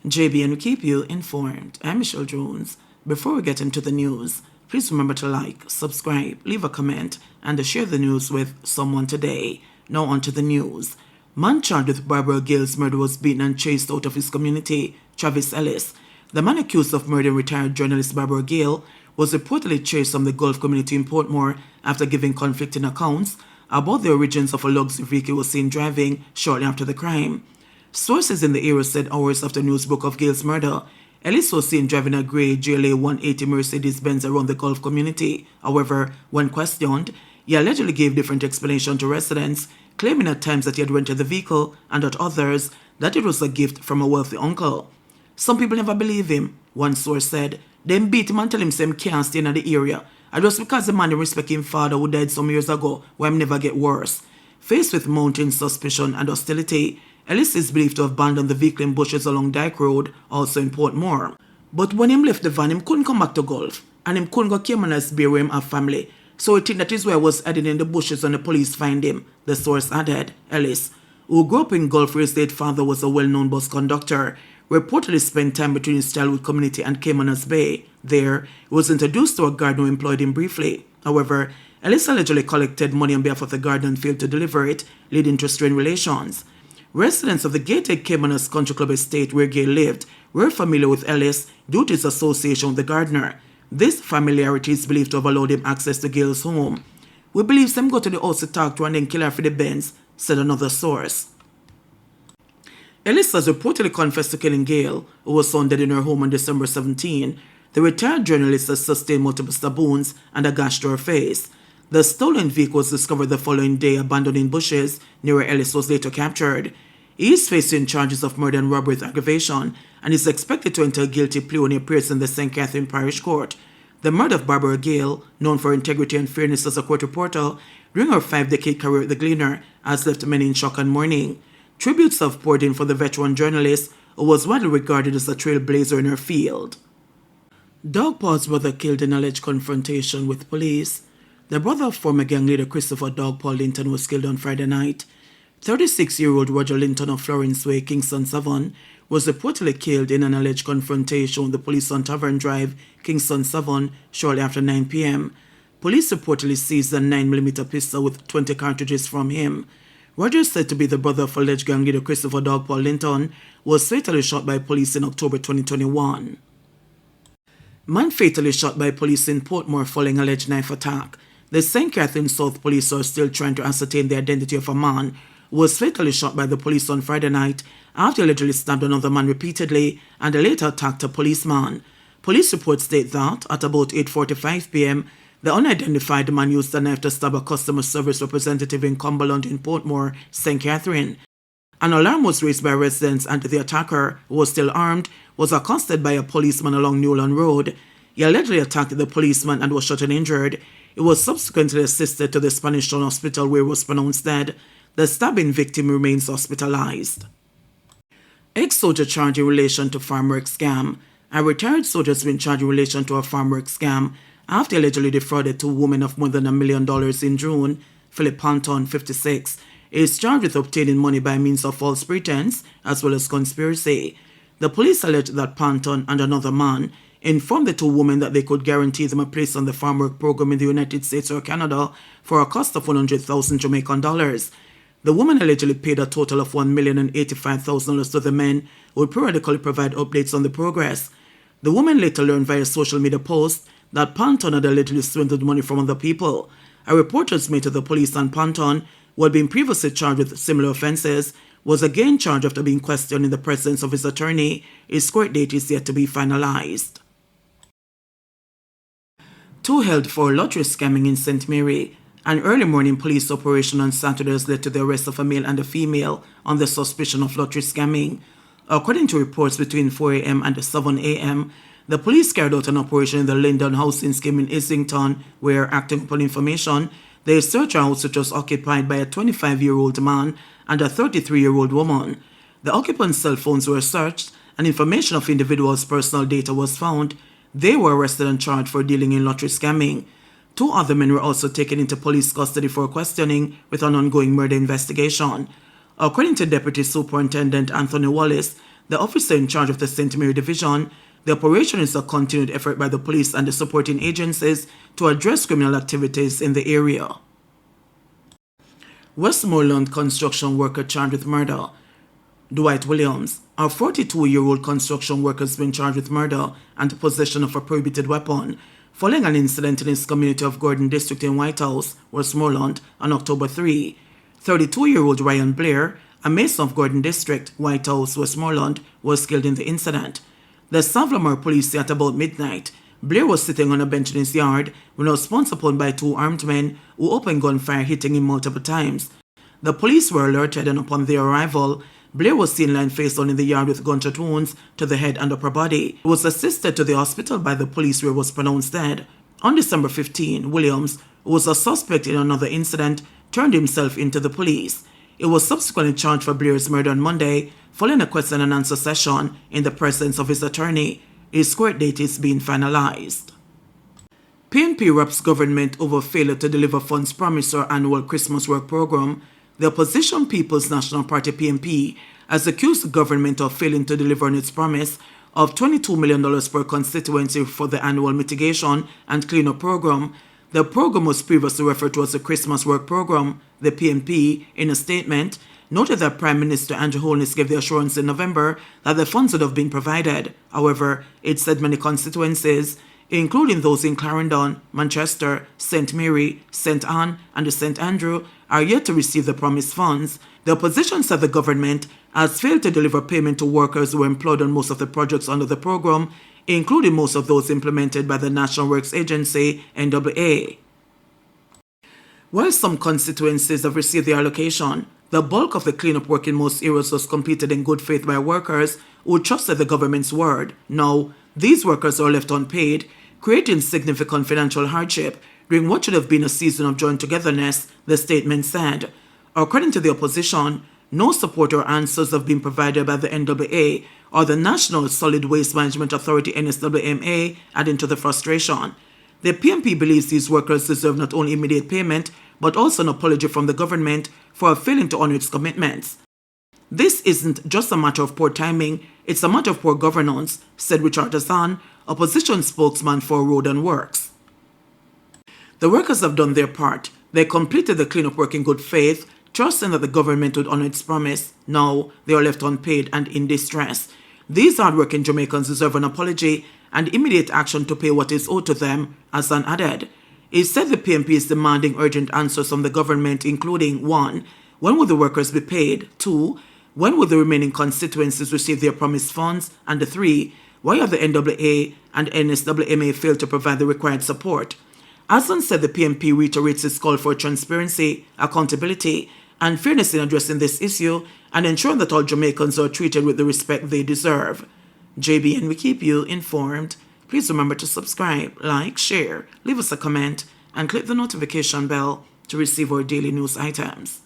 JBNN will keep you informed. I'm Michelle Jones. Before we get into the news, please remember to like, subscribe, leave a comment, and to share the news with someone today. Now on to the news. Man charged with Barbara Gail's murder was beaten and chased out of his community, Travis Ellis. The man accused of murdering retired journalist Barbara Gail was reportedly chased from the Gulf community in Portmore after giving conflicting accounts about the origins of a luxury vehicle he was seen driving shortly after the crime. Sources in the area said hours after news broke of Gail's murder, Ellis was seen driving a grey GLA 180 Mercedes-Benz around the Gulf community. However, when questioned, he allegedly gave different explanations to residents, claiming at times that he had rented the vehicle and at others that it was a gift from a wealthy uncle. Some people never believe him, one source said. Them beat him and tell him he can't stay in the area. And just because the man respect him father who died some years ago, will him never get worse. Faced with mounting suspicion and hostility, Ellis is believed to have abandoned the vehicle in bushes along Dyke Road, also in Portmore. But when him left the van, him couldn't come back to Gulf, and him couldn't go Caymanas Bay where him have family. So I think that is why I was hiding in the bushes when the police find him, the source added. Ellis, who grew up in Gulf where his late father was a well-known bus conductor, reportedly spent time between his childhood community and Caymanas Bay. There, he was introduced to a gardener who employed him briefly. However, Ellis allegedly collected money on behalf of the gardener and failed to deliver it, leading to strained relations. Residents of the gated Caymanas Country Club estate where Gail lived were familiar with Ellis due to his association with the gardener. This familiarity is believed to have allowed him access to Gail's home. We believe some go to the house to talk to and then kill her for the Benz, said another source. Ellis has reportedly confessed to killing Gail, who was found dead in her home on December 17. The retired journalist has sustained multiple stab wounds and a gash to her face. The stolen vehicle was discovered the following day abandoned in bushes near where Ellis was later captured. He is facing charges of murder and robbery with aggravation and is expected to enter a guilty plea when he appears in the St. Catherine Parish Court. The murder of Barbara Gail, known for integrity and fairness as a court reporter, during her 5-decade career at The Gleaner, has left many in shock and mourning. Tributes have poured in for the veteran journalist, who was widely regarded as a trailblazer in her field. Dog Paw's brother killed in alleged confrontation with police. The brother of former gang leader Christopher Dog Paw Linton was killed on Friday night. 36-year-old Roger Linton of Florence Way, Kingston 7, was reportedly killed in an alleged confrontation with the police on Tavern Drive, Kingston 7, shortly after 9 p.m. Police reportedly seized a 9mm pistol with 20 cartridges from him. Roger, said to be the brother of alleged gang leader Christopher Dog Paw Linton, was fatally shot by police in October 2021. Man fatally shot by police in Portmore following alleged knife attack. The St. Catherine South police are still trying to ascertain the identity of a man who was fatally shot by the police on Friday night after allegedly stabbed another man repeatedly and later attacked a policeman. Police reports state that at about 8:45 p.m., the unidentified man used a knife to stab a customer service representative in Cumberland in Portmore, St. Catherine. An alarm was raised by residents and the attacker, who was still armed, was accosted by a policeman along Newland Road. He allegedly attacked the policeman and was shot and injured. He was subsequently assisted to the Spanish Town Hospital where he was pronounced dead. The stabbing victim remains hospitalized. Ex-soldier charged in relation to farm work scam. A retired soldier has been charged in relation to a farm work scam after allegedly defrauded two women of more than $1 million in June. Philip Panton, 56, is charged with obtaining money by means of false pretense as well as conspiracy. The police alleged that Panton and another man informed the two women that they could guarantee them a place on the farm work program in the United States or Canada for a cost of 100,000 Jamaican dollars. The woman allegedly paid a total of $1,085,000 to the men who would periodically provide updates on the progress. The woman later learned via social media posts that Panton had allegedly swindled money from other people. A report was made to the police, and Panton, who had been previously charged with similar offences, was again charged after being questioned in the presence of his attorney. His court date is yet to be finalized. Two held for lottery scamming in St. Mary. An early morning police operation on Saturday has led to the arrest of a male and a female on the suspicion of lottery scamming. According to reports, between 4 a.m. and 7 a.m., the police carried out an operation in the Linton housing scheme in Islington, where, acting upon information, they searched a house which was occupied by a 25-year-old man and a 33-year-old woman. The occupants' cell phones were searched, and information of individuals' personal data was found. They were arrested and charged for dealing in lottery scamming. Two other men were also taken into police custody for questioning with an ongoing murder investigation. According to Deputy Superintendent Anthony Wallace, the officer in charge of the St. Mary Division, the operation is a continued effort by the police and the supporting agencies to address criminal activities in the area. Westmoreland construction worker charged with murder. Dwight Williams, a 42-year-old construction worker, has been charged with murder and possession of a prohibited weapon following an incident in his community of Gordon District in White House, Westmoreland, on October 3. 32-year-old Ryan Blair, a mason of Gordon District, White House, Westmoreland, was killed in the incident. The Savlamore police say at about midnight, Blair was sitting on a bench in his yard when he was pounced upon by two armed men who opened gunfire, hitting him multiple times. The police were alerted, and upon their arrival, Blair was seen lying face down in the yard with gunshot wounds to the head and upper body. He was assisted to the hospital by the police where he was pronounced dead. On December 15, Williams, who was a suspect in another incident, turned himself into the police. He was subsequently charged for Blair's murder on Monday, following a question and answer session in the presence of his attorney. His court date is being finalized. PNP wraps government over failure to deliver funds promised for annual Christmas work program. The opposition People's National Party PNP has accused the government of failing to deliver on its promise of $22 million per constituency for the annual mitigation and cleanup program. The program was previously referred to as the Christmas Work Program. The PNP, in a statement, noted that Prime Minister Andrew Holness gave the assurance in November that the funds would have been provided. However, it said many constituencies, including those in Clarendon, Manchester, St. Mary, St. Anne, and the St. Andrew, are yet to receive the promised funds. The opposition said the government has failed to deliver payment to workers who were employed on most of the projects under the program, including most of those implemented by the National Works Agency, NWA. While some constituencies have received their allocation, the bulk of the cleanup work in most areas was completed in good faith by workers who trusted the government's word. Now, these workers are left unpaid, creating significant financial hardship during what should have been a season of joint togetherness, the statement said. According to the opposition, no support or answers have been provided by the NWA or the National Solid Waste Management Authority NSWMA, adding to the frustration. The PNP believes these workers deserve not only immediate payment, but also an apology from the government for failing to honor its commitments. This isn't just a matter of poor timing, it's a matter of poor governance, said Richard Azan, opposition spokesman for Road and Works. The workers have done their part. They completed the cleanup work in good faith, trusting that the government would honor its promise. Now they are left unpaid and in distress. These hardworking Jamaicans deserve an apology and immediate action to pay what is owed to them, Azan added. He said the PNP is demanding urgent answers from the government, including 1. When will the workers be paid? 2. When will the remaining constituencies receive their promised funds? And 3. Why have the NWA and NSWMA failed to provide the required support? Azan said the PNP reiterates its call for transparency, accountability, and fairness in addressing this issue and ensuring that all Jamaicans are treated with the respect they deserve. JBNN, we keep you informed. Please remember to subscribe, like, share, leave us a comment, and click the notification bell to receive our daily news items.